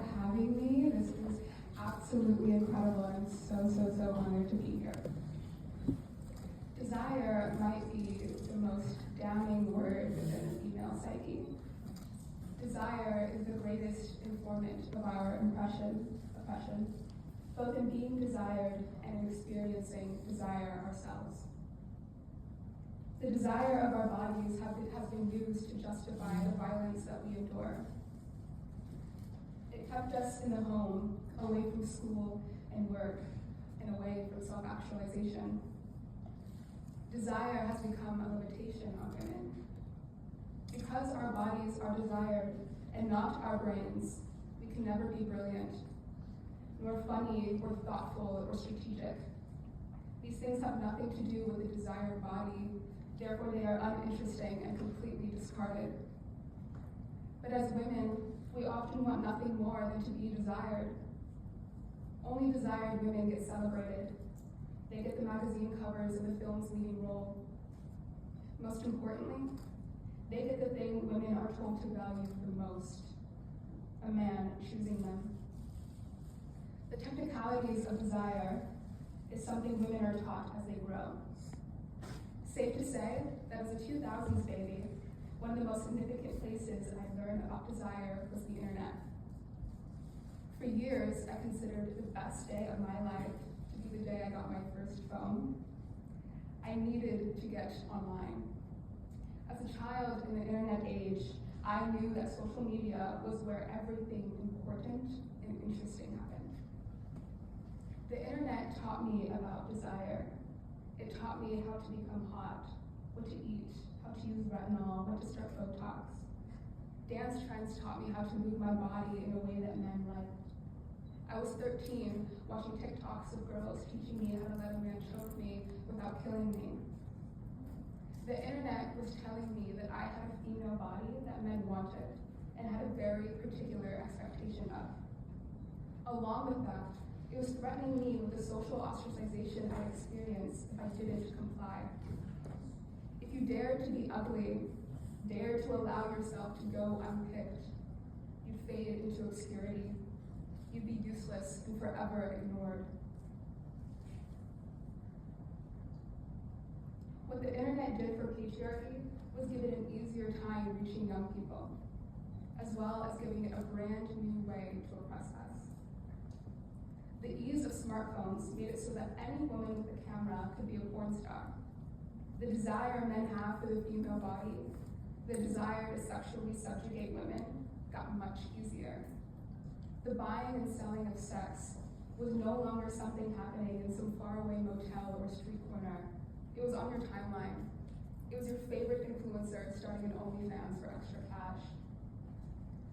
for having me. This is absolutely incredible. I'm so honored to be here. Desire might be the most damning word within the female psyche. Desire is the greatest informant of our oppression, both in being desired and in experiencing desire ourselves. The desire of our bodies has been used to justify the violence that we endure. It kept us in the home, away from school and work, and away from self-actualization. Desire has become a limitation on women. Because our bodies are desired and not our brains, we can never be brilliant, nor funny, or thoughtful, or strategic. These things have nothing to do with the desired body, therefore they are uninteresting and completely discarded. But as women, we often want nothing more than to be desired. Only desired women get celebrated. They get the magazine covers and the film's leading role. Most importantly, they get the thing women are told to value the most, a man choosing them. The technicalities of desire is something women are taught as they grow. Safe to say that as a 2000s baby, one of the most significant places I learned about desire was the internet. For years, I considered the best day of my life to be the day I got my first phone. I needed to get online. As a child in the internet age, I knew that social media was where everything important and interesting happened. The internet taught me about desire. It taught me how to become hot, what to eat, how to use retinol, when to start Botox. Dance trends taught me how to move my body in a way that men liked. I was 13, watching TikToks of girls teaching me how to let a man choke me without killing me. The internet was telling me that I had a female body that men wanted and had a very particular expectation of. Along with that, it was threatening me with the social ostracization I experienced if I didn't comply. If you dared to be ugly, dared to allow yourself to go unpicked, you'd fade into obscurity. You'd be useless and forever ignored. What the internet did for patriarchy was give it an easier time reaching young people, as well as giving it a brand new way to oppress us. The ease of smartphones made it so that any woman with a camera could be a porn star. The desire men have for the female body, the desire to sexually subjugate women, got much easier. The buying and selling of sex was no longer something happening in some faraway motel or street corner. It was on your timeline. It was your favorite influencer starting an OnlyFans for extra cash.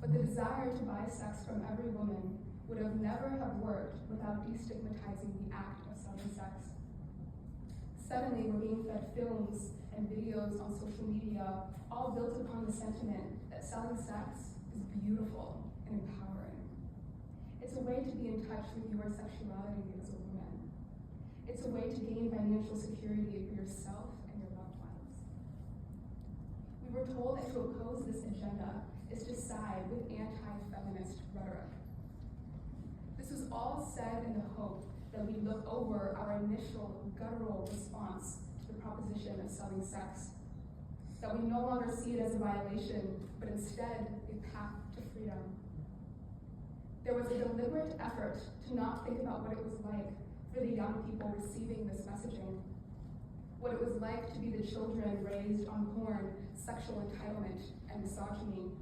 But the desire to buy sex from every woman would have never have worked without destigmatizing the act of selling sex. Suddenly, we're being fed films and videos on social media, all built upon the sentiment that selling sex is beautiful and empowering. It's a way to be in touch with your sexuality as a woman. It's a way to gain financial security for yourself and your loved ones. We were told that to oppose this agenda is to side with anti-feminist rhetoric. This was all said in the hope that we look over our initial guttural response to the proposition of selling sex, that we no longer see it as a violation, but instead a path to freedom. There was a deliberate effort to not think about what it was like for the young people receiving this messaging, what it was like to be the children raised on porn, sexual entitlement, and misogyny.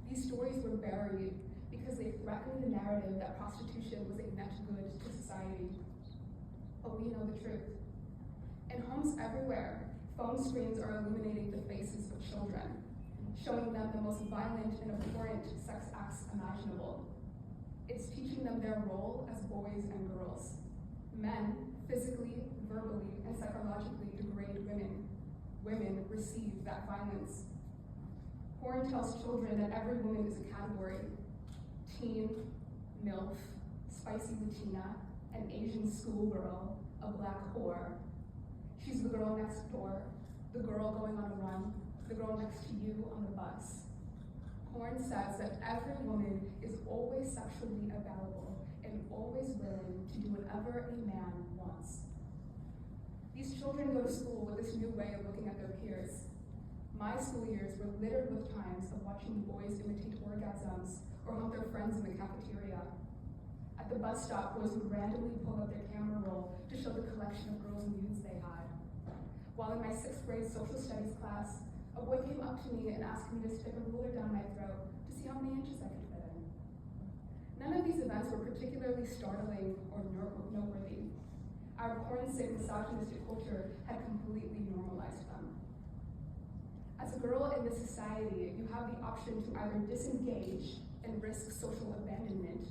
These stories were buried because they threatened the narrative that prostitution was a net good to society. But we know the truth. In homes everywhere, phone screens are illuminating the faces of children, showing them the most violent and abhorrent sex acts imaginable. It's teaching them their role as boys and girls. Men physically, verbally, and psychologically degrade women. Women receive that violence. Porn tells children that every woman is a category. Teen, MILF, spicy Latina, an Asian schoolgirl, a black whore. She's the girl next door, the girl going on a run, the girl next to you on the bus. Porn says that every woman is always sexually available and always willing to do whatever a man wants. These children go to school with this new way of looking at their peers. My school years were littered with times of watching boys imitate orgasms or hump their friends in the cafeteria. At the bus stop, boys would randomly pull up their camera roll to show the collection of girls' nudes they had. While in my 6th grade social studies class, a boy came up to me and asked me to stick a ruler down my throat to see how many inches I could fit in. None of these events were particularly startling or noteworthy. Our porn-sick, misogynistic culture had completely normalized them. As a girl in this society, you have the option to either disengage and risk social abandonment,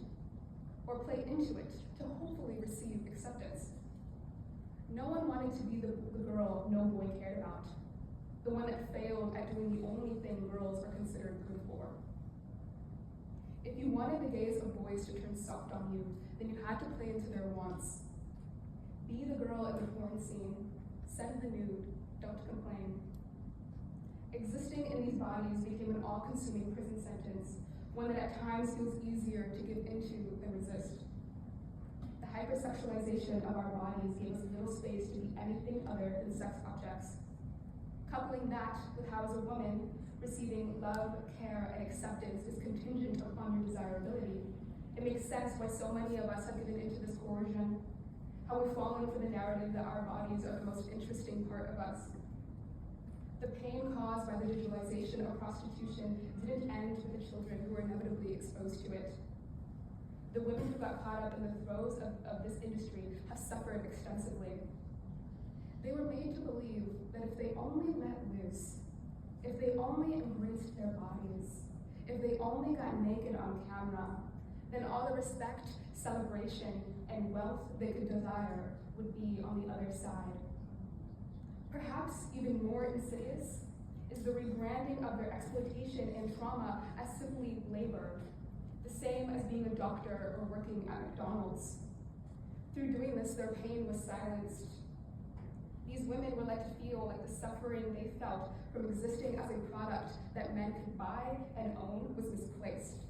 or play into it to hopefully receive acceptance. No one wanted to be the girl no boy cared about, the one that failed at doing the only thing girls are considered good for. If you wanted the gaze of boys to turn soft on you, then you had to play into their wants. Be the girl in the porn scene, send the nude, don't complain. Existing in these bodies became an all-consuming prison sentence, one that at times feels easier to give into than resist. The hypersexualization of our bodies gave us little space to be anything other than sex objects. Coupling that with how as a woman, receiving love, care, and acceptance is contingent upon your desirability, it makes sense why so many of us have given into this coercion, how we've fallen for the narrative that our bodies are the most interesting part of us. The pain caused by the digitalization of prostitution didn't end with the children who were inevitably exposed to it. The women who got caught up in the throes of this industry have suffered extensively. They were made to believe that if they only let loose, if they only embraced their bodies, if they only got naked on camera, then all the respect, celebration, and wealth they could desire would be on the other side. Perhaps even more insidious is the rebranding of their exploitation and trauma as simply labor, the same as being a doctor or working at McDonald's. Through doing this, their pain was silenced. These women were led to feel like the suffering they felt from existing as a product that men could buy and own was misplaced.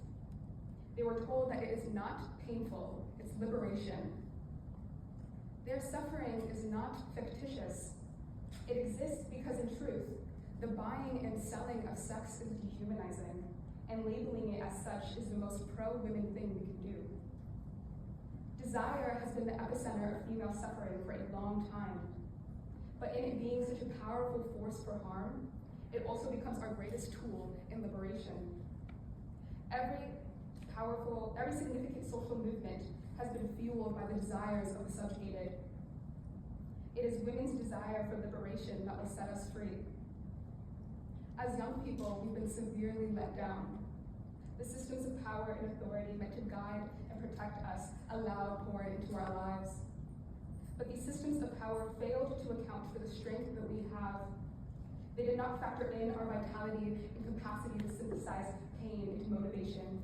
They were told that it is not painful, it's liberation. Their suffering is not fictitious. It exists because in truth, the buying and selling of sex is dehumanizing, and labeling it as such is the most pro-women thing we can do. Desire has been the epicenter of female suffering for a long time, but in it being such a powerful force for harm, it also becomes our greatest tool in liberation. Every significant social movement has been fueled by the desires of the subjugated. It is women's desire for liberation that will set us free. As young people, we've been severely let down. The systems of power and authority meant to guide and protect us allowed porn into our lives. But these systems of power failed to account for the strength that we have. They did not factor in our vitality and capacity to synthesize pain into motivation.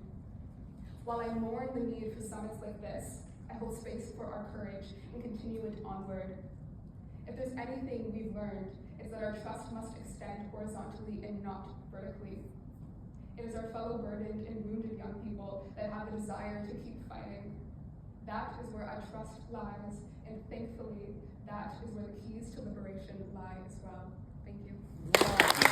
While I mourn the need for summits like this, I hold space for our courage and continue it onward. If there's anything we've learned, it's that our trust must extend horizontally and not vertically. It is our fellow burdened and wounded young people that have the desire to keep fighting. That is where our trust lies, and thankfully, that is where the keys to liberation lie as well. Thank you.